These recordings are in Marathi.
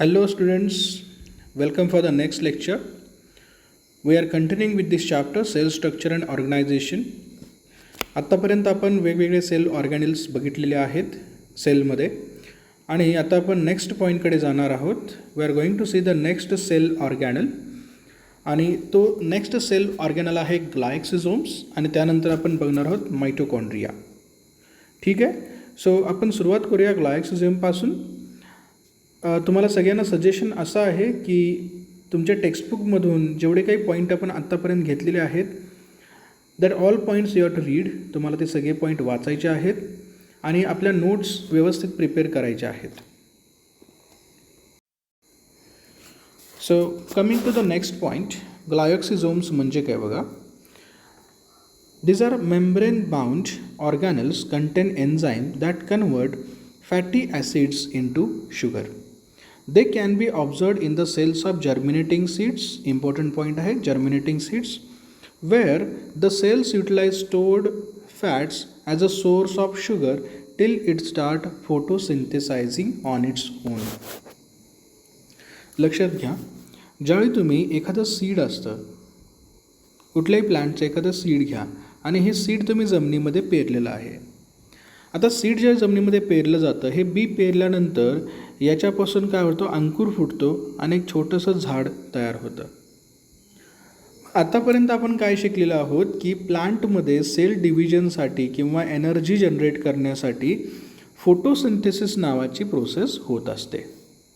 Hello students, welcome for the next lecture. We are continuing with this chapter cell structure and organization. आत्तापर्यंत आपण वेगवेगळे सेल ऑर्गॅनिल्स बघितलेले आहेत सेलमध्ये आणि आता आपण नेक्स्ट पॉईंटकडे जाणार आहोत. We are going to see the next cell organelle आणि तो नेक्स्ट सेल ऑर्गॅनल आहे ग्लायक्सिझोम्स आणि त्यानंतर आपण बघणार आहोत मायटोकॉन्ड्रिया. ठीक आहे, सो आपण सुरुवात करूया ग्लायक्सिझोमपासून. तुम्हाला सगळ्यांना सजेशन असं आहे की तुमच्या टेक्स्टबुकमधून जेवढे काही पॉईंट आपण आत्तापर्यंत घेतलेले आहेत that all points you have to read. तुम्हाला ते सगळे पॉईंट वाचायचे आहेत आणि आपल्या नोट्स व्यवस्थित प्रिपेअर करायच्या आहेत. So coming to the next point, glyoxysomes म्हणजे काय बघा. These are membrane-bound organelles contain enzyme that convert fatty acids into sugar. They can be observed in the cells of germinating seeds. Important point है germinating seeds, where the cells utilize stored fats as a source of sugar till it start photosynthesizing on its own. लक्षात घ्या, ज्यावेळी तुम्ही एखादं सीड असतं कुठल्याही प्लांटचं एखादं सीड घ्या आणि हे सीड तुम्ही जमिनीमध्ये पेरलेलं आहे. आता सीड ज्या जमिनीमध्ये पेरलं जातं हे बी पेरल्यानंतर याच्यापासून काय होतं, अंकुर फुटतो आणि एक छोटंसं झाड तयार होतं. आतापर्यंत आपण काय शिकलेलं आहोत की प्लांटमध्ये सेल डिव्हिजनसाठी किंवा एनर्जी जनरेट करण्यासाठी फोटोसिंथेसिस नावाची प्रोसेस होत असते.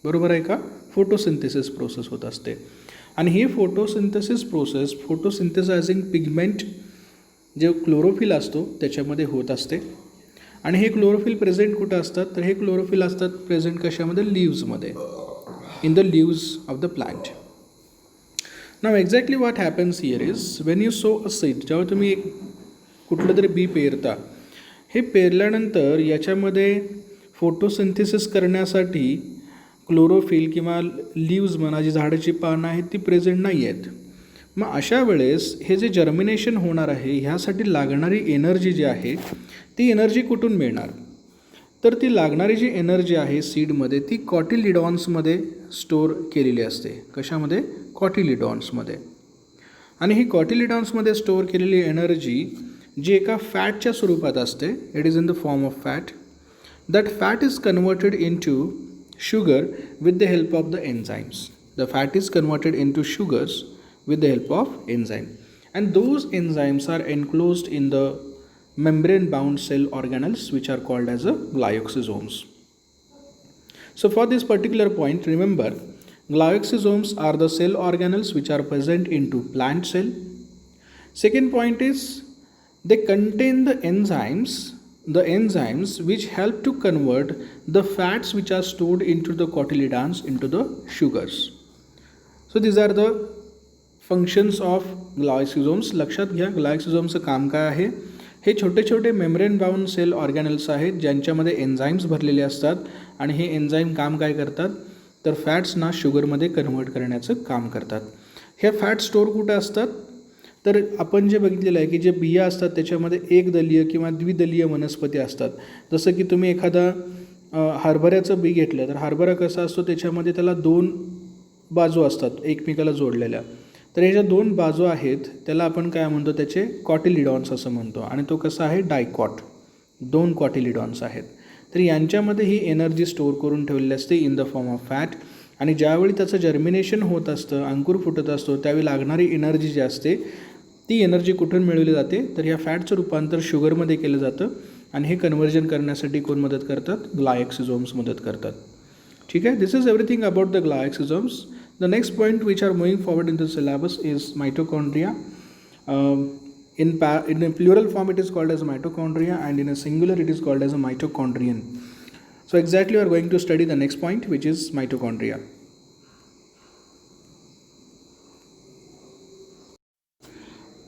बरोबर आहे का? फोटोसिंथेसिस प्रोसेस होत असते आणि ही फोटोसिंथेसिस प्रोसेस फोटोसिंथेसायझिंग पिगमेंट जे क्लोरोफिल असतो त्याच्यामध्ये होत असते. आणि हे क्लोरोफिल प्रेझेंट कुठं असतात, तर हे क्लोरोफिल असतात प्रेझेंट कशामध्ये, लीव्समध्ये, in the leaves of the plant. Now exactly what happens here is when you sow a seed. जेव्हा तुम्ही एक कुठलं तरी बी पेरता, हे पेरल्यानंतर याच्यामध्ये फोटोसिंथेसिस करण्यासाठी क्लोरोफिल किंवा लीव्ज म्हणा जी झाडाची पानं आहेत ती प्रेझेंट नाही आहेत. मग अशा वेळेस हे जे जर्मिनेशन होणार आहे ह्यासाठी लागणारी एनर्जी जी आहे ती एनर्जी कुठून मिळणार, तर ती लागणारी जी एनर्जी आहे सीडमध्ये ती कॉटिलिडॉन्समध्ये स्टोअर केलेली असते. कशामध्ये? कॉटिलिडॉन्समध्ये. आणि ही कॉटिलिडॉन्समध्ये स्टोअर केलेली एनर्जी जी एका फॅटच्या स्वरूपात असते, it is in the form of fat. That fat is converted in to sugar with the help of the enzymes. The fat is converted into sugars with the help of enzyme, and those enzymes are enclosed in the membrane bound cell organelles which are called as a glyoxysomes. So for this particular point, remember glyoxysomes are the cell organelles which are present into plant cell. Second point is they contain the enzymes which help to convert the fats which are stored into the cotyledons into the sugars. So these are the functions of glyoxysomes. लक्षात घ्या ग्लायक्सिझोमचं काम काय आहे. हे छोटे छोटे मेम्ब्रेन बाउंड सेल ऑर्गॅनल्स आहेत ज्यांच्यामध्ये एन्झाईम्स भरलेले असतात आणि हे एन्झाईम काम काय करतात, तर फॅट्सना शुगरमध्ये कन्व्हर्ट करण्याचं काम करतात. हे फॅट स्टोअर कुठे असतात, तर आपण जे बघितलेलं आहे की जे बिया असतात त्याच्यामध्ये एकदलीय किंवा द्विदलीय वनस्पती असतात. जसं की तुम्ही एखादा हरभऱ्याचं बी घेतलं तर हरभरा कसा असतो, त्याच्यामध्ये त्याला दोन बाजू असतात एकमेकाला जोडलेल्या. तर ह्या ज्या दोन बाजू आहेत त्याला आपण काय म्हणतो, त्याचे कॉटिलिडॉन्स असं म्हणतो. आणि तो कसा आहे, डायकॉट, दोन कॉटिलिडॉन्स आहेत. तर यांच्यामध्ये ही एनर्जी स्टोअर करून ठेवलेली असते in the form of fat. आणि ज्यावेळी त्याचं जर्मिनेशन होत असतं, अंकुर फुटत असतो, त्यावेळी लागणारी एनर्जी जी असते ती एनर्जी कुठून मिळवली जाते, तर ह्या फॅटचं रूपांतर शुगरमध्ये केलं जातं आणि हे कन्व्हर्जन करण्यासाठी कोण मदत करतात, ग्लायक्सिझोम्स मदत करतात. ठीक आहे, this is everything about the glyoxysomes. The next point which are moving forward in the syllabus is mitochondria. in a plural form it is called as mitochondria and in a singular it is called as a mitochondrion. So exactly we are going to study the next point which is mitochondria.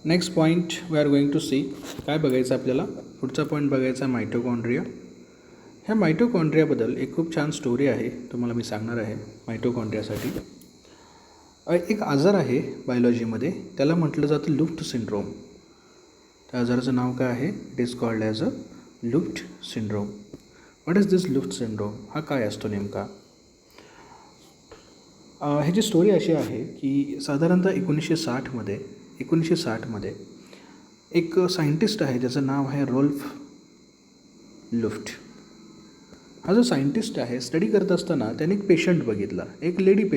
Next point we are going to see. काय बघायचं आपल्याला, पुढचा पॉईंट बघायचा मायटोकॉन्ड्रिया. ह्या मायटोकॉन्ड्रियाबद्दल एक खूप छान स्टोरी आहे, तुम्हाला मी सांगणार आहे. मायटोकॉन्ड्रियासाठी एक आजार आहे बायोलॉजीमध्ये, त्याला म्हटलं जातं लुफ्ट सिंड्रोम. त्या आजाराचं नाव काय आहे, it is called as a Luft syndrome. What is this लुफ्ट syndrome, हा काय असतो नेमका. ह्याची स्टोरी अशी आहे की साधारणतः 1960मध्ये एक सायंटिस्ट आहे ज्याचं नाव आहे रोल्फ लुफ्ट. हा जो सायंटिस्ट आहे स्टडी करत असताना त्याने एक पेशंट बघितला. एक लेडीज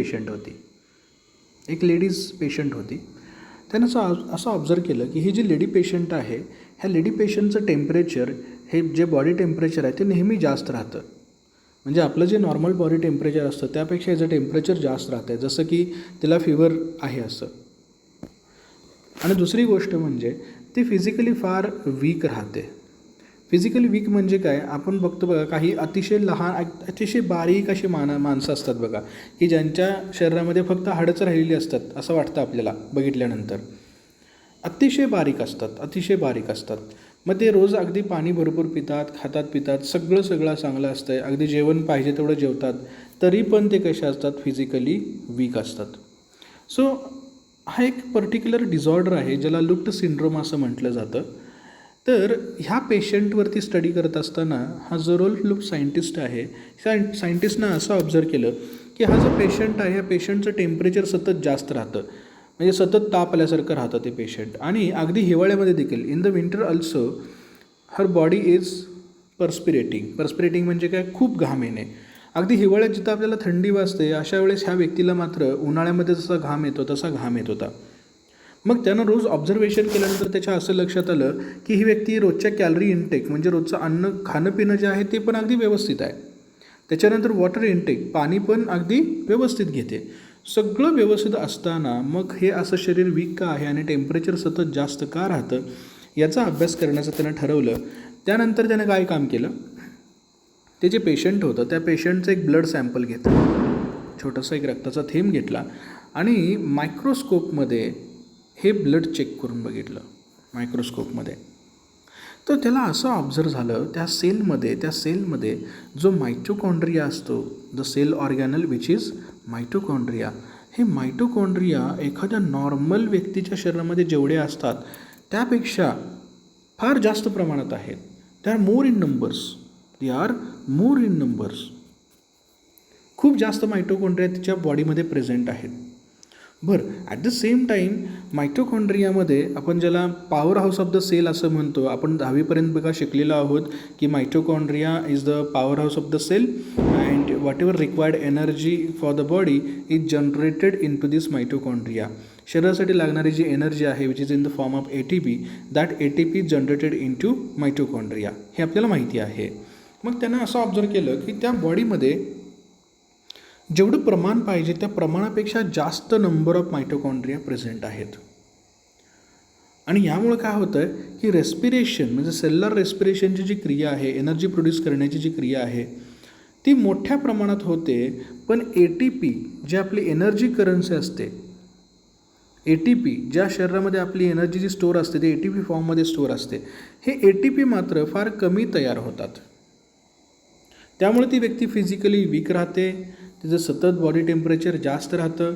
पेशंट होती. त्यानं असं ऑब्झर्व केलं की ही जी लेडी पेशंट आहे ह्या लेडी पेशंटचं टेम्परेचर हे जे बॉडी टेम्परेचर आहे ते नेहमी जास्त राहतं. म्हणजे आपलं जे नॉर्मल बॉडी टेम्परेचर असतं त्यापेक्षा याचं टेम्परेचर जास्त राहतं आहे, जसं की तिला फिवर आहे असं. आणि दुसरी गोष्ट म्हणजे ती फिजिकली फार वीक राहते. फिजिकली वीक म्हणजे काय, आपण बघतो बघा काही अतिशय लहान अतिशय बारीक अशी माणसं असतात बघा की ज्यांच्या शरीरामध्ये फक्त हाडंच राहिलेली असतात असं वाटतं आपल्याला बघितल्यानंतर. अतिशय बारीक असतात. मग ते रोज अगदी पाणी भरपूर पितात, खातात पितात, सगळं चांगलं असतं आहे, अगदी जेवण पाहिजे तेवढं जेवतात, तरी पण ते कसे असतात, फिजिकली वीक असतात. सो हा एक पर्टिक्युलर डिझॉर्डर आहे ज्याला लुफ्ट सिंड्रोम असं म्हटलं जातं. तर ह्या पेशंटवरती स्टडी करत असताना हा जो रोल्फ लुफ्ट सायंटिस्ट आहे सायंटिस्टनं असं ऑब्झर्व केलं की हा जो पेशंट आहे ह्या पेशंटचं टेम्परेचर सतत जास्त राहतं. म्हणजे सतत ताप आल्यासारखं राहतं ते पेशंट. आणि अगदी हिवाळ्यामध्ये देखील in the winter also her body is perspiring म्हणजे काय, खूप घाम येणे. अगदी हिवाळ्यात जिथं आपल्याला थंडी वाजते अशा वेळेस ह्या व्यक्तीला मात्र उन्हाळ्यामध्ये जसा घाम येतो तसा घाम येत होता. मग त्यानं रोज ऑब्झर्वेशन केल्यानंतर त्याच्या असं लक्षात आलं की ही व्यक्ती रोजच्या कॅलरी इनटेक म्हणजे रोजचं खाणं पिणं जे आहे ते पण अगदी व्यवस्थित आहे. त्याच्यानंतर वॉटर इनटेक, पाणी पण अगदी व्यवस्थित घेते. सगळं व्यवस्थित असताना मग हे असं शरीर वीक का आहे आणि टेम्परेचर सतत जास्त का राहतं याचा अभ्यास करण्याचं त्यानं ठरवलं. त्यानंतर त्यानं काय काम केलं, ते जे पेशंट होतं त्या पेशंटचं एक ब्लड सॅम्पल घेतलं, छोटंसं एक रक्ताचा थेंब घेतला आणि मायक्रोस्कोपमध्ये हे ब्लड चेक करून बघितलं मायक्रोस्कोपमध्ये. तर त्याला असं ऑब्झर्व झालं त्या सेलमध्ये जो मायटोकॉन्ड्रिया असतो, the cell organelle which is mitochondria, हे मायटोकॉन्ड्रिया एखाद्या नॉर्मल व्यक्तीच्या शरीरामध्ये जेवढे असतात त्यापेक्षा फार जास्त प्रमाणात आहेत. They are more in numbers. खूप जास्त मायटोकॉन्ड्रिया तिच्या बॉडीमध्ये प्रेझेंट आहेत. बरं, ॲट द सेम टाईम मायटोकॉन्ड्रियामध्ये आपण ज्याला power house of the cell असं म्हणतो, आपण 10वीपर्यंत बघा शिकलेलो आहोत की mitochondria is the power house of the cell and whatever required energy for the body is generated in to this mitochondria. शरीरासाठी लागणारी जी एनर्जी आहे which is in the form of ATP, that ATP is generated in to mitochondria, हे आपल्याला माहिती आहे. मग त्यानं असं ऑब्झर्व केलं की त्या बॉडीमध्ये जेवढं प्रमाण पाहिजे त्या प्रमाणापेक्षा जास्त नंबर ऑफ मायटोकॉन्ड्रिया प्रेझेंट आहेत. आणि यामुळे काय होतं आहे की रेस्पिरेशन म्हणजे सेल्युलर रेस्पिरेशनची जी क्रिया आहे, एनर्जी प्रोड्यूस करण्याची जी क्रिया आहे ती मोठ्या प्रमाणात होते. पण ATP जे आपली एनर्जी करन्सी असते, ATP ज्या शरीरामध्ये आपली एनर्जी जी स्टोअर असते ते ATP फॉर्ममध्ये स्टोअर असते, हे ATP मात्र फार कमी तयार होतात. त्यामुळे ती व्यक्ती फिजिकली वीक राहते, तिचं सतत बॉडी टेम्परेचर जास्त राहतं.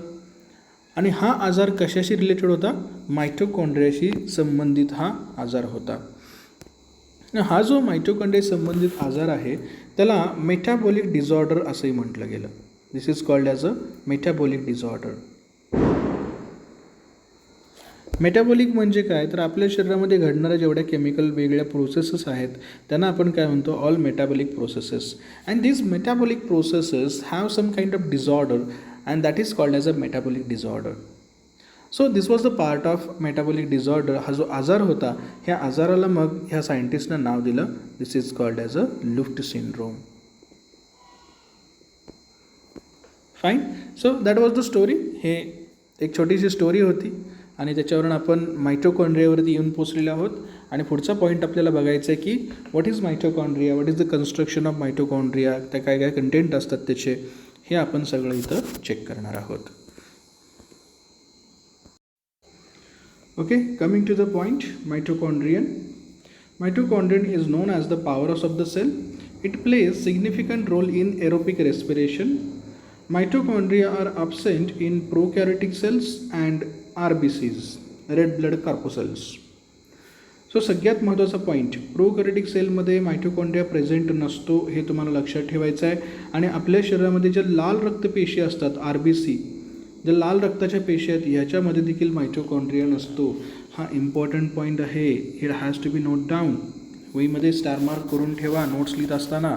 आणि हा आजार कशाशी रिलेटेड होता, मायटोकॉन्ड्रियाशी संबंधित हा आजार होता. हा जो मायटोकॉन्ड्रिया संबंधित आजार आहे त्याला मेटाबॉलिक डिझॉर्डर असंही म्हटलं गेलं. This is called as a metabolic disorder. Metabolic म्हणजे काय, तर आपल्या शरीरामध्ये घडणाऱ्या जेवढ्या केमिकल वेगळ्या प्रोसेसेस आहेत त्यांना आपण काय म्हणतो, all metabolic processes. And these metabolic processes have some kind of disorder and that is called as a metabolic disorder. So this was the part of metabolic disorder. हा जो आजार होता ह्या आजाराला मग ह्या सायंटिस्टनं नाव दिलं, this is called as a Luft syndrome. Fine. So that was the story. हे एक छोटीशी स्टोरी होती आणि त्याच्यावरून आपण मायटोकॉन्ड्रियावरती येऊन पोचलेलो आहोत. आणि पुढचा पॉईंट आपल्याला बघायचा आहे की what is mitochondria, what is the construction of mitochondria, त्या काय काय कंटेंट असतात त्याचे, हे आपण सगळं इथं चेक करणार आहोत. Okay, coming to the point, Mitochondrion is known as the powerhouse of the cell. It plays significant role in aerobic respiration. Mitochondria are absent in prokaryotic cells and RBCs, red blood corpuscles. So सगळ्यात महत्त्वाचा पॉईंट, प्रोकॅरियोटिक सेलमध्ये मायटोकॉन्ड्रिया प्रेझेंट नसतो, हे तुम्हाला लक्षात ठेवायचं आहे. आणि आपल्या शरीरामध्ये ज्या लाल रक्तपेशी असतात RBC, ज्या लाल रक्ताच्या पेशी आहेत ह्याच्यामध्ये देखील मायटोकॉन्ड्रिया नसतो. हा इम्पॉर्टंट पॉईंट आहे. It has to be note down. वहीमध्ये स्टार मार्क करून ठेवा नोट्स लिहित असताना.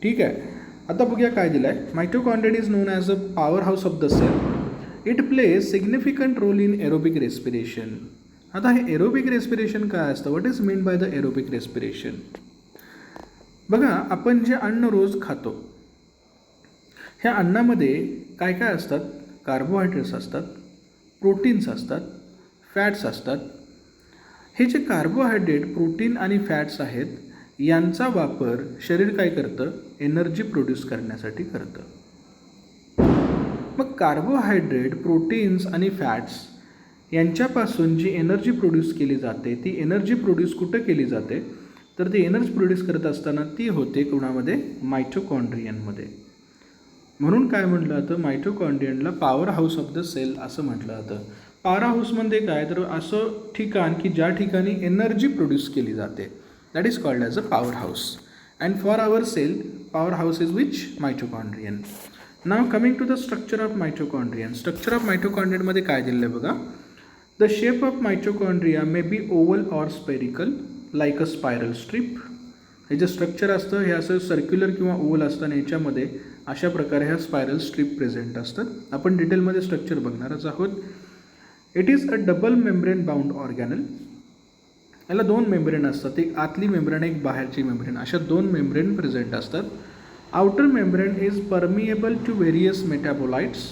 ठीक आहे. आता बघूया काय दिलं आहे. Mitochondria is known as a power house of the cell. It plays significant role in aerobic respiration. आता हे एरोबिक रेस्पिरेशन काय असतं? What is mean by the aerobic respiration? बघा, आपण जे अन्न रोज खातो ह्या अन्नामध्ये काय काय असतात? कार्बोहायड्रेट्स असतात, प्रोटीन्स असतात, फॅट्स असतात. हे जे कार्बोहायड्रेट, प्रोटीन आणि फॅट्स आहेत यांचा वापर शरीर काय करतं? एनर्जी प्रोड्यूस करण्यासाठी करतं. मग कार्बोहायड्रेट, प्रोटीन्स आणि फॅट्स यांच्यापासून जी एनर्जी प्रोड्यूस केली जाते ती एनर्जी प्रोड्यूस कुठं केली जाते? तर ती एनर्जी प्रोड्यूस करत असताना ती होते कोणामध्ये? मायटोकॉन्ड्रियनमध्ये. म्हणून काय म्हटलं जातं? मायटोकॉन्ड्रियनला power house of the cell असं म्हटलं जातं. पॉवर हाऊसमध्ये काय? तर असं ठिकाण की ज्या ठिकाणी एनर्जी प्रोड्यूस केली जाते. That is called as a power house. And for our cell power house is which? Mitochondrion. Now coming to the structure of mitochondrion. Structure of मायटोकॉन्ड्रियनमध्ये काय दिलं आहे बघा. The shape of mitochondria may be oval or spherical like a spiral strip. हे जे स्ट्रक्चर असतं हे असं सर्क्युलर किंवा ओवल असतं आणि याच्यामध्ये अशा प्रकारे ह्या स्पायरल स्ट्रिप प्रेझेंट असतात. आपण डिटेलमध्ये स्ट्रक्चर बघणारच आहोत. It is a double membrane bound organelle. याला दोन मेम्ब्रेन असतात, एक आतली मेम्ब्रेन एक बाहेरची मेम्ब्रेन, अशा दोन मेम्ब्रेन प्रेझेंट असतात. Outer membrane is permeable to various metabolites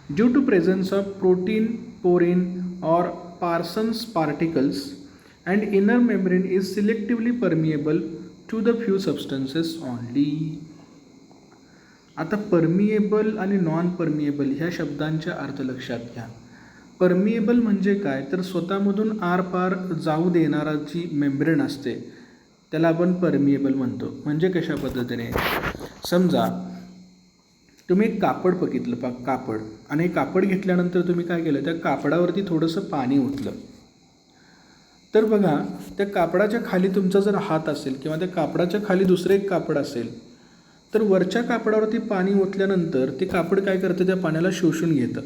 due to presence of protein, porin or Parsons particles, and inner membrane is selectively permeable to the few substances only. आता परमिएबल आणि नॉन परमिएबल ह्या शब्दांचे अर्थ लक्षात घ्या. परमिएबल म्हणजे काय? तर स्वतःमधून आरपार जाऊ देणारा जी मेम्ब्रेन असते त्याला आपण परमिएबल म्हणतो. म्हणजे कशा पद्धतीने? समजा तुम्ही एक कापड बघितलं, कापड, आणि कापड घेतल्यानंतर तुम्ही काय केलं? त्या कापडावरती थोडंसं पाणी ओतलं. तर बघा, त्या कापडाच्या खाली तुमचा जर हात असेल किंवा त्या कापडाच्या खाली दुसरं एक कापड असेल तर वरच्या कापडावरती पाणी ओतल्यानंतर ते कापड काय करतं? त्या पाण्याला शोषून घेतं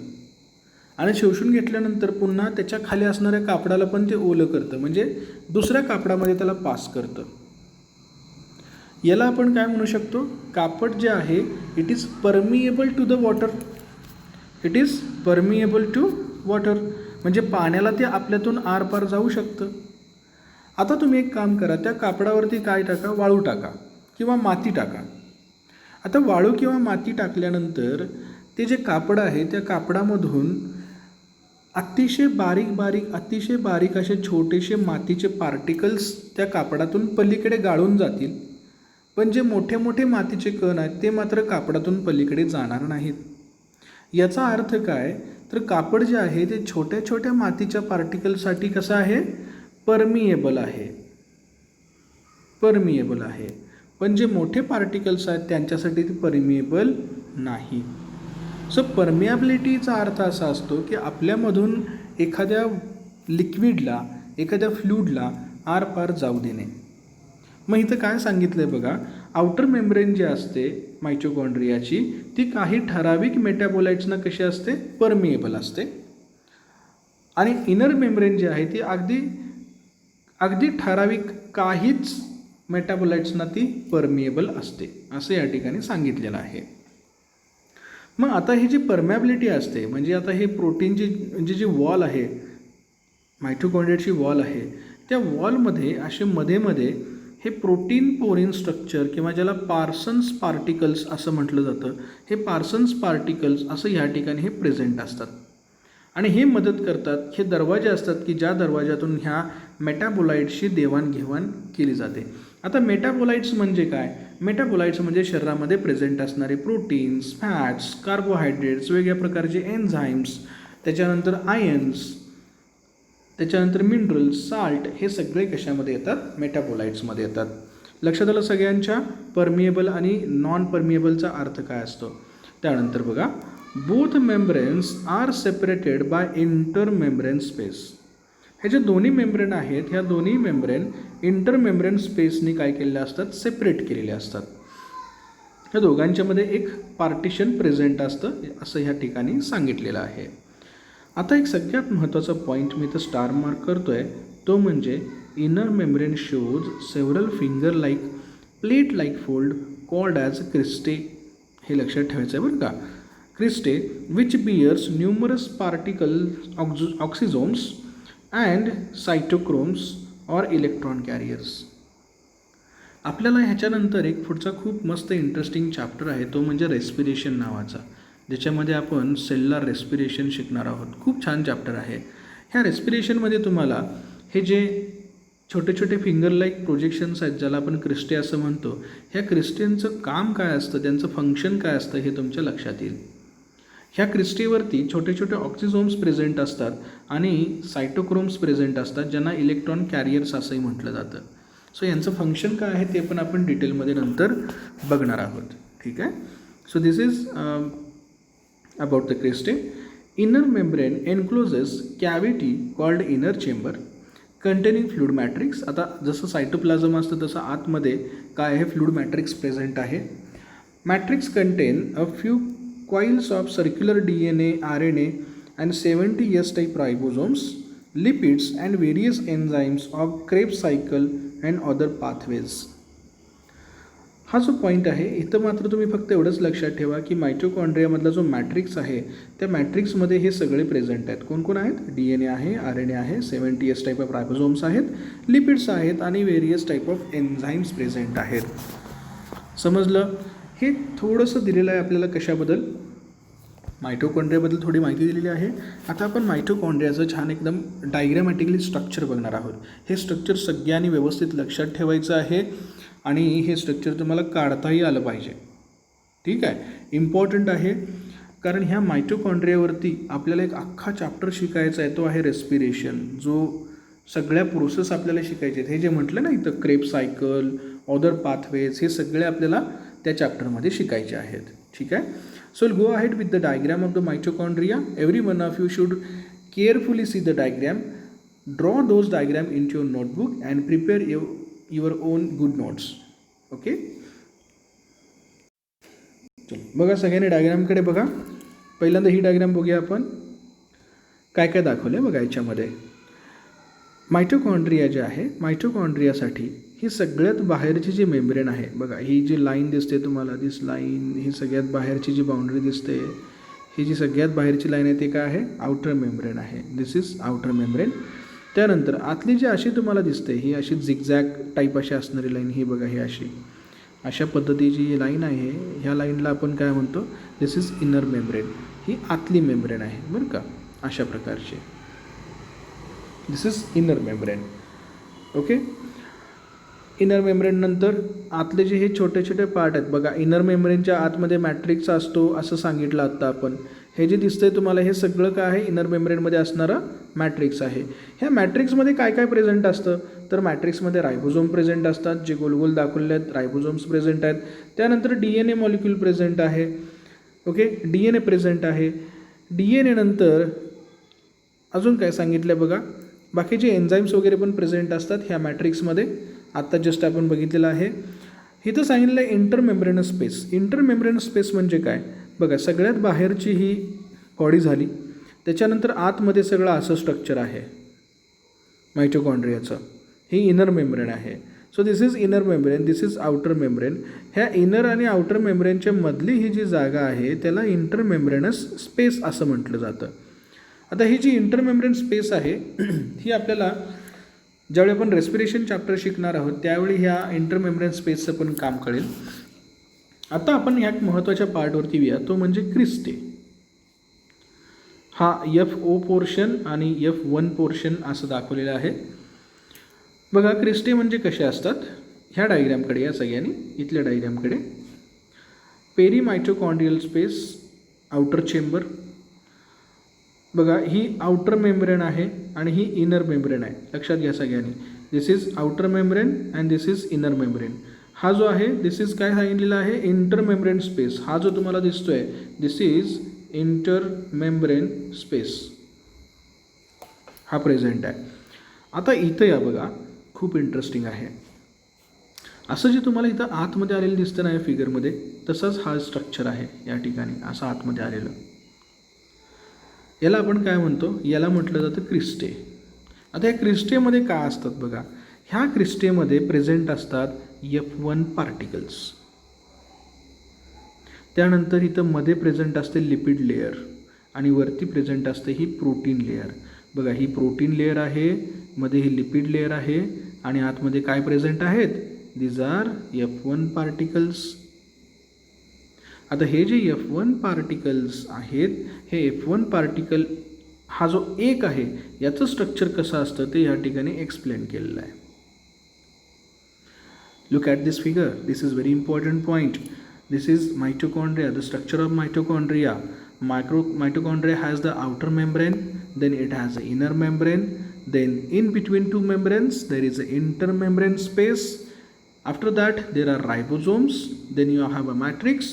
आणि शोषून घेतल्यानंतर पुन्हा त्याच्या खाली असणाऱ्या कापडाला पण ते ओलं करतं, म्हणजे दुसऱ्या कापडामध्ये त्याला पास करतं. याला आपण काय म्हणू शकतो? कापड जे आहे it is permeable to the water. It is permeable to water म्हणजे पाण्याला ते आपल्यातून आरपार जाऊ शकतं. आता तुम्ही एक काम करा, त्या कापडावरती काय टाका? वाळू टाका किंवा माती टाका. आता वाळू किंवा माती टाकल्यानंतर ते जे कापड आहे त्या कापडामधून अतिशय बारीक असे छोटेसे मातीचे पार्टिकल्स त्या कापडातून पलीकडे गाळून जातील, पण जे मोठे मोठे मातीचे कण आहेत ते मात्र कापडातून पलीकडे जाणार नाहीत. याचा अर्थ काय? तर कापड जे आहे ते छोट्या छोट्या मातीच्या पार्टिकलसाठी कसं आहे? परमिएबल आहे. परमिएबल आहे. पण जे मोठे पार्टिकल्स आहेत त्यांच्यासाठी ते परमिएबल नाही. सो परमिएबिलिटीचा अर्थ असा असतो की आपल्यामधून एखाद्या लिक्विडला, एखाद्या फ्लूइडला आरपार जाऊ देणे. मग इथं काय सांगितलं आहे बघा, आउटर मेम्ब्रेन जी असते मायटोकॉन्ड्रियाची ती काही ठराविक मेटाबोलाइट्सना कशी असते? परमिएबल असते. आणि इनर मेम्ब्रेन जी आहे ती अगदी ठराविक काहीच मेटाबोलाइट्सना ती परमिएबल असते असं या ठिकाणी सांगितलेलं आहे. मग आता ही जी परमॅबिलिटी असते म्हणजे आता हे प्रोटीनची म्हणजे जी वॉल आहे, मायटोकॉन्ड्रियाची वॉल आहे, त्या वॉलमध्ये असे मध्ये हे प्रोटीन पोरिन स्ट्रक्चर किंवा ज्याला पार्सन्स पार्टिकल्स असं म्हटलं जातं, हे पार्सन्स पार्टिकल्स असं ह्या ठिकाणी हे प्रेझेंट असतात. आणि हे मदत करतात, हे दरवाजे असतात की ज्या दरवाजातून ह्या मेटाबोलाइट्सची देवाणघेवाण केली जाते. आता मेटाबोलाइट्स म्हणजे काय? मेटाबोलाइट्स म्हणजे शरीरामध्ये प्रेझेंट असणारे प्रोटीन्स, फॅट्स, कार्बोहायड्रेट्स, वेगळ्या प्रकारचे एन्झाईम्स, त्याच्यानंतर आयन्स, त्याच्यानंतर मिनरल्स, साल्ट, हे सगळे कशामध्ये येतात? मेटाबोलाइट्समध्ये येतात. लक्षात आलं सगळ्यांच्या? परमिएबल आणि नॉन परमिएबलचा अर्थ काय असतो. त्यानंतर बघा, both membranes are separated by intermembrane space. हे जे दोन्ही मेम्ब्रेन आहेत ह्या दोन्ही मेम्ब्रेन इंटरमेम्ब्रेन स्पेसनी काय केलेले असतात? सेपरेट केलेले असतात. ह्या दोघांच्यामध्ये एक पार्टिशन प्रेझेंट असतं असं ह्या ठिकाणी सांगितलेलं आहे. आता एक सगळ्यात महत्त्वाचा पॉईंट मी तर स्टार मार्क करतो आहे, तो म्हणजे inner membrane shows several finger like plate like fold called as cristae. हे लक्षात ठेवायचं आहे बरं का. Cristae which bears numerous particles oxysomes and cytochromes or electron carriers. आपल्याला ह्याच्यानंतर एक पुढचा खूप मस्त इंटरेस्टिंग चॅप्टर आहे, तो म्हणजे रेस्पिरेशन नावाचा, ज्याच्यामध्ये आपण सेल्युलर रेस्पिरेशन शिकणार आहोत. खूप छान चॅप्टर आहे. ह्या रेस्पिरेशनमध्ये तुम्हाला हे जे छोटे छोटे फिंगर लाईक प्रोजेक्शन्स आहेत, ज्याला आपण क्रिस्टे असं म्हणतो, ह्या क्रिस्टेंचं काम काय असतं, त्यांचं फंक्शन काय असतं हे तुमच्या लक्षात येईल. ह्या क्रिस्टेवरती छोटे छोटे ऑक्सिझोम्स प्रेझेंट असतात आणि सायटोक्रोम्स प्रेझेंट असतात, ज्यांना इलेक्ट्रॉन कॅरियर्स असंही म्हटलं जातं. सो यांचं फंक्शन काय आहे ते पण आपण डिटेलमध्ये नंतर बघणार आहोत. ठीक आहे. So this is about the cristae. Inner membrane encloses cavity called inner chamber containing fluid matrix. आता जसं सायटोप्लाझम असतं तसं आतमध्ये काय आहे, फ्लूइड मॅट्रिक्स प्रेझेंट आहे. Matrix contain a few coils of circular DNA, RNA and 70 S type ribosomes, lipids and various enzymes of Krebs cycle and other pathways. हा जो पॉईंट आहे इथं मात्र तुम्ही फक्त एवढंच लक्षात ठेवा की मायटोकॉन्ड्रियामधला जो मॅट्रिक्स आहे त्या मॅट्रिक्समध्ये हे सगळे प्रेझेंट आहेत. कोण कोण आहेत? DNA आहे, RNA आहे, 70 S टाईप ऑफ रायबोझोम्स आहेत, लिपिड्स आहेत आणि various type of enzymes present आहेत. समजलं? हे थोडंसं दिलेलं आहे आपल्याला कशाबद्दल, मायटोकॉन्ड्रियाबद्दल थोडी माहिती दिलेली आहे. आता आपण मायटोकॉन्ड्रियाचं छान एकदम डायग्रॅमॅटिकली स्ट्रक्चर बघणार आहोत. हे स्ट्रक्चर सगळ्यांनी व्यवस्थित लक्षात ठेवायचं आहे आणि हे स्ट्रक्चर तुम्हाला काढताही आलं पाहिजे. ठीक आहे, इम्पॉर्टंट आहे. कारण ह्या मायटोकॉन्ड्रियावरती आपल्याला एक अख्खा चॅप्टर शिकायचा आहे, तो आहे रेस्पिरेशन. जो सगळ्या प्रोसेस आपल्याला शिकायचे आहेत. हे जे म्हटलं ना इथं क्रेब्स सायकल, अदर पाथवेज, हे सगळे आपल्याला त्या चॅप्टरमध्ये शिकायचे आहेत. ठीक आहे. So we'll go ahead with the diagram of the mitochondria. Every one of you should carefully see the diagram. Draw those diagram into your notebook and prepare your own good notes. Okay? बघा सगळ्यांनी डायग्रामकडे बघा. पहिल्यांदा ही डायग्राम बघूया आपण. काय काय दाखवलं बघा याच्यामध्ये. मायटोकॉन्ड्रिया जे आहे, मायटोकॉन्ड्रियासाठी ही सगळ्यात बाहेरची जी मेम्ब्रेन आहे बघा, ही जी लाईन दिसते तुम्हाला, दिस लाईन, ही सगळ्यात बाहेरची जी बाउंड्री दिसते, ही जी सगळ्यात बाहेरची लाईन आहे ते काय आहे, आउटर मेम्ब्रेन आहे. This is outer membrane. त्यानंतर आतली जी अशी तुम्हाला दिसते, ही अशी झिगझॅग टाईप अशी असणारी लाईन, ही बघा, ही अशा पद्धतीची जी लाईन आहे, ह्या लाईनला आपण काय म्हणतो, दिस इज इनर मेम्ब्रेन. ही आतली मेम्ब्रेन आहे बरं का, अशा प्रकारची. This is inner membrane. Okay. Inner membrane नंतर आतले जे हे छोटे छोटे पार्ट आहेत बघा, इनर मेम्ब्रेनच्या आतमध्ये मॅट्रिक्स असतो असं सांगितलं आत्ता आपण. हे जे दिसतंय तुम्हाला हे सगळं काय आहे, इनर मेम्ब्रेनमध्ये असणारं मॅट्रिक्स आहे. ह्या मॅट्रिक्समध्ये काय काय प्रेझेंट असतं, तर मॅट्रिक्समध्ये रायबोझोम प्रेझेंट असतात, जे गोल गोल दाखवले आहेत, रायबोझोम्स प्रेझेंट आहेत. त्यानंतर DNA मॉलिक्यूल प्रेझेंट आहे. ओके, DNA प्रेझेंट आहे. DNA नंतर अजून काय सांगितलं बघा, बाकीचे एन्झाईम्स वगैरे पण प्रेझेंट असतात ह्या मॅट्रिक्समध्ये. आत्ता जस्ट आपण बघितलेलं आहे. इथं सांगितलं आहे इंटरमेम्ब्रेनस स्पेस. इंटरमेम्ब्रेनस स्पेस म्हणजे काय बघा, सगळ्यात बाहेरची ही बॉडी झाली, त्याच्यानंतर आतमध्ये सगळं असं स्ट्रक्चर आहे मायटोकॉन्ड्रियाचं. ही इनर मेम्ब्रेन आहे. So this is inner membrane, this is outer membrane. ह्या इनर आणि आउटर मेम्ब्रेनच्या मधली ही जी जागा आहे त्याला इंटरमेम्ब्रेनस स्पेस असं म्हटलं जातं. आता ही जी इंटरमेम्ब्रेन स्पेस आहे ही आपल्याला ज्यावेळी आपण रेस्पिरेशन चॅप्टर शिकणार आहोत त्यावेळी ह्या इंटरमेम्ब्रेन स्पेसचं पण काम कळेल. आता आपण ह्या महत्त्वाच्या पार्टवरती येऊया, तो म्हणजे क्रिस्टे. हा FO पोर्शन आणि F1 पोर्शन असं दाखवलेलं आहे बघा. क्रिस्टे म्हणजे कसे असतात, ह्या डायग्रॅमकडे या सगळ्यांनी, इथल्या डायग्रॅमकडे. Peri mitochondrial space, outer chamber बघा, ही आउटर मेम्ब्रेन आहे आणि ही इनर मेम्ब्रेन आहे. लक्षात घ्या सगळ्यांनी. This is outer membrane and this is inner membrane. हा जो आहे दिस इज काय सांगितलेला आहे, इंटर मेम्ब्रेन स्पेस. हा जो तुम्हाला दिसतोय दिस इज इंटर मेम्ब्रेन स्पेस, हा प्रेझेंट आहे. आता इथं या बघा, खूप इंटरेस्टिंग आहे. असं जे तुम्हाला इथं आतमध्ये आलेलं दिसतं ना या फिगरमध्ये, तसंच हा स्ट्रक्चर आहे या ठिकाणी असं आतमध्ये आलेलं. याला आपण काय म्हणतो, याला म्हटलं जातं क्रिस्टे. आता या क्रिस्टेमध्ये काय असतात बघा, ह्या क्रिस्टेमध्ये प्रेझेंट असतात F1 पार्टिकल्स. त्यानंतर इथं मध्ये प्रेझेंट असते लिपिड लेयर आणि वरती प्रेझेंट असते ही प्रोटीन लेयर. बघा ही प्रोटीन लेयर आहे, मध्ये ही लिपिड लेयर आहे आणि आतमध्ये काय प्रेझेंट आहेत, दीज आर F1 पार्टिकल्स. आता हे जे F1 पार्टिकल्स आहेत, हे F1 पार्टिकल हा जो एक आहे याचं स्ट्रक्चर कसं असतं ते या ठिकाणी एक्सप्लेन केलेलं आहे. Look at this figure. This is very important point. This is mitochondria, the structure of mitochondria. Mitochondria has the outer membrane, then it has the inner membrane, then in between two membranes there is an intermembrane space. After that there are ribosomes, then you have a matrix,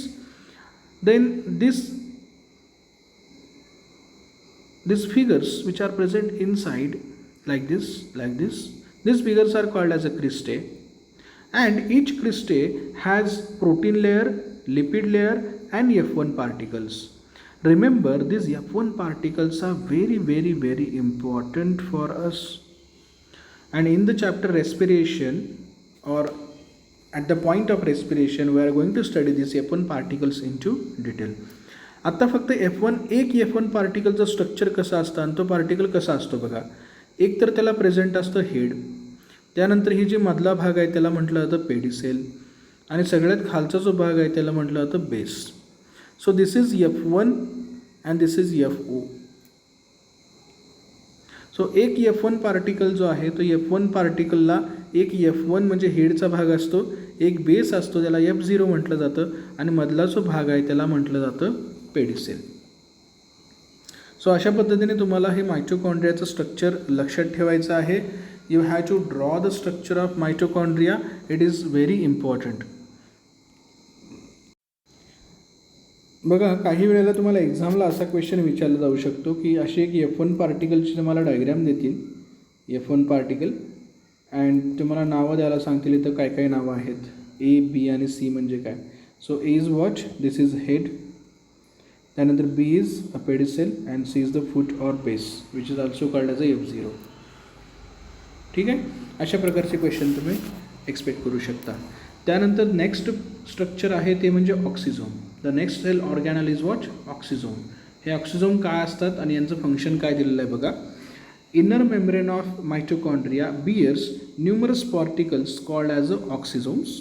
then these figures which are present inside like this, these figures are called as a cristae. And each cristae has protein layer, lipid layer and F1 particles. Remember, these F1 particles are very, very, very important for us. And in the chapter respiration, or at the point of respiration, we are going to study these F1 particles into detail. आता फक्त एक F1 पार्टिकलचं स्ट्रक्चर कसं असतं आणि तो पार्टिकल कसा असतो बघा. एक तर त्याला प्रेझेंट असतं हेड, त्यानंतर ही जी मधला भाग आहे त्याला म्हटलं जातं पेडिसेल आणि सगळ्यात खालचा जो भाग आहे त्याला म्हटलं जातं base. So this is F1 and this is FO. So एक F1 पार्टिकल जो आहे तो F1 पार्टिकलला एक F1 म्हणजे हेडचा भाग असतो, एक बेस असतो त्याला F0 म्हटलं जातं आणि मधला जो भाग आहे त्याला म्हटलं जातं पेडिसेल. सो अशा पद्धतीने तुम्हाला हे मायटोकॉन्ड्रियाचं स्ट्रक्चर लक्षात ठेवायचं आहे. You have to draw the structure of mitochondria. It is very important. बघा काही वेळेला तुम्हाला एक्झामला असा क्वेश्चन विचारला जाऊ शकतो की अशी एक F1 पार्टिकलची तुम्हाला डायग्राम देतील, F1 पार्टिकल, अँड तुम्हाला नावं द्यायला सांगतील. इथं काय काय नावं आहेत, A, B आणि C म्हणजे काय. So A is what, this is head, त्यानंतर B is a pedicel and C is the foot or base which is also called as a F0. ठीक आहे, अशा प्रकारचे क्वेश्चन तुम्ही एक्सपेक्ट करू शकता. त्यानंतर नेक्स्ट स्ट्रक्चर आहे ते म्हणजे oxysome. The next cell organelle is what, oxysome. हे ऑक्सिझोम काय असतात आणि यांचं फंक्शन काय दिलेलं आहे बघा. Inner membrane of mitochondria bears numerous particles called as a oxysomes.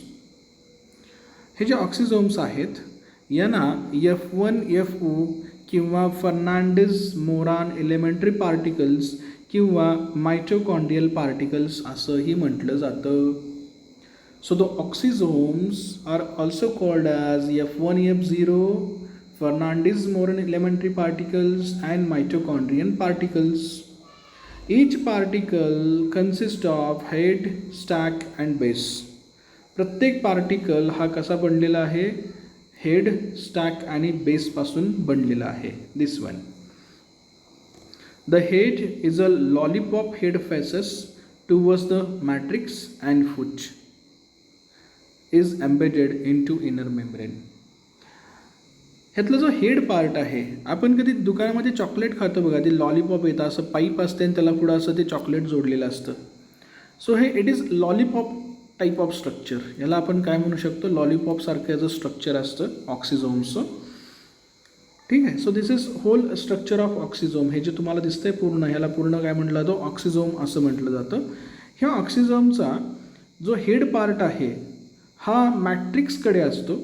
हे जे ऑक्सिझोम्स आहेत यांना F1, FO किंवा फर्नांडिस मोरान एलिमेंटरी पार्टिकल्स किंवा मायटोकॉन्ड्रियल पार्टिकल्स असंही म्हटलं जातं. So the oxysomes are also called as F1, F0, Fernandez Moran elementary particles and mitochondrion particles. Each particle consist of head, stalk and base. प्रत्येक पार्टिकल हा कसा बनलेला आहे, हेड, स्टॅक आणि बेसपासून बनलेला आहे. दिस one. The head is a lollipop head faces towards the matrix and foot is embedded into inner membrane. ह्यातला जो हेड पार्ट आहे, आपण कधी दुकानामध्ये चॉकलेट खातो बघा, ते लॉलीपॉप येतं, असं पाईप असते आणि त्याला पुढं असं ते चॉकलेट जोडलेलं असतं. सो हे it is lollipop type of structure. याला आपण काय म्हणू शकतो, लॉलीपॉपसारखं याचं स्ट्रक्चर असतं ऑक्सिझोम्सचं. ठीक आहे. So this is whole structure of oxysome. हे जे तुम्हाला दिसतंय पूर्ण, ह्याला पूर्ण काय म्हटलं जातं, ऑक्सिझोम असं म्हटलं जातं. ह्या ऑक्सिझोमचा जो हेड पार्ट आहे हा मॅट्रिक्सकडे असतो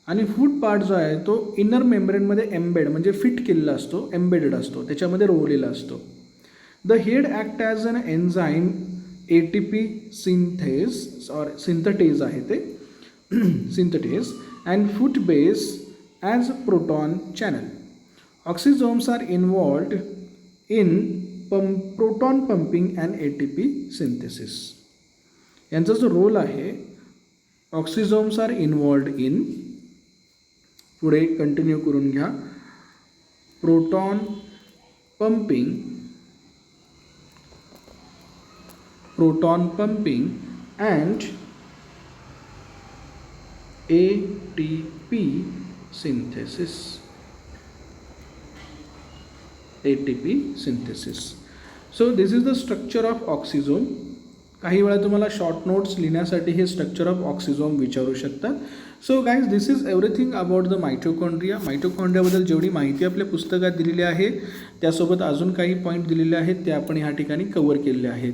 आणि फूट पार्ट जो आहे तो इनर मेम्ब्रेनमध्ये एम्बेड म्हणजे फिट केलेला असतो, एम्बेडेड असतो, त्याच्यामध्ये रोवलेला असतो. The head act as an enzyme ATP synthase और सिंथेटेज आहे ते synthetase and foot base as proton channel. Oxysomes are involved in proton pumping and ATP synthesis. यांचा जो रोल आहे, ऑक्सिझोम्स आर इन्वॉल्ड इन, पुढे कंटिन्यू करून घ्या, proton pumping and ATP synthesis. ATP synthesis. So this is the structure of oxysome. काही वेळा तुम्हाला शॉर्ट नोट्स लिहिण्यासाठी हे स्ट्रक्चर ऑफ ऑक्सिझोम विचारू शकतात. So guys this is everything about the mitochondria. मायटोकॉन्ड्रियाबद्दल जेवढी माहिती आपल्या पुस्तकात दिलेली आहे त्यासोबत अजून काही पॉईंट दिलेले आहेत ते आपण ह्या ठिकाणी कवर केलेले आहेत.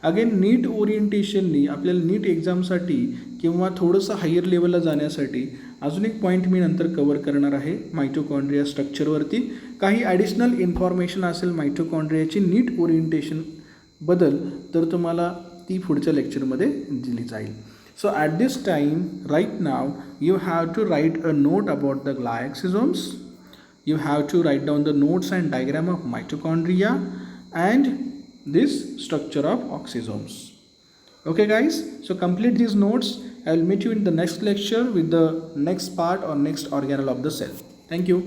अगेन नीट ओरिएंटेशननी आपल्याला नीट एक्झामसाठी किंवा थोडंसं हायर लेवलला जाण्यासाठी अजून एक पॉईंट मी नंतर कवर करणार आहे मायटोकॉन्ड्रिया स्ट्रक्चरवरती. काही ॲडिशनल इन्फॉर्मेशन असेल मायटोकॉन्ड्रियाची नीट ओरिएंटेशन बद्दल तर तुम्हाला ती पुढच्या लेक्चरमध्ये दिली जाईल. So at this time right now you have to write a note about the glyoxysomes. You have to write down the notes and diagram of mitochondria and this structure of oxysomes. Okay guys, so complete these notes. I will meet you in the next lecture with the next part or next organelle of the cell. Thank you.